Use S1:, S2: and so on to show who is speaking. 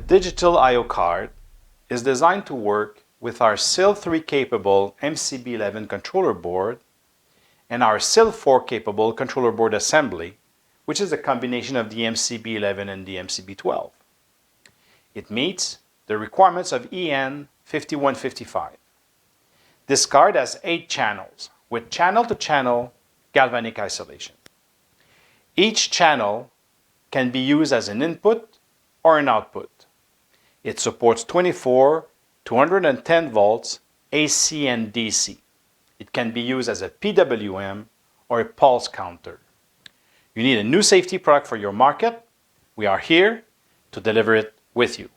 S1: digital I/O card is designed to work with our SC3 capable MCB11 controller board and our SC4 capable controller board assembly, which is a combination of the MCB11 and the MCB12. It meets the requirements of EN50155. This card has 8 channels with channel-to-channel galvanic isolation. Each channel can be used as an input or an output. It supports 24 to 110 volts AC and DC. It can be used as a PWM or a pulse counter. You need a new safety product for your market. We are here to deliver it with you.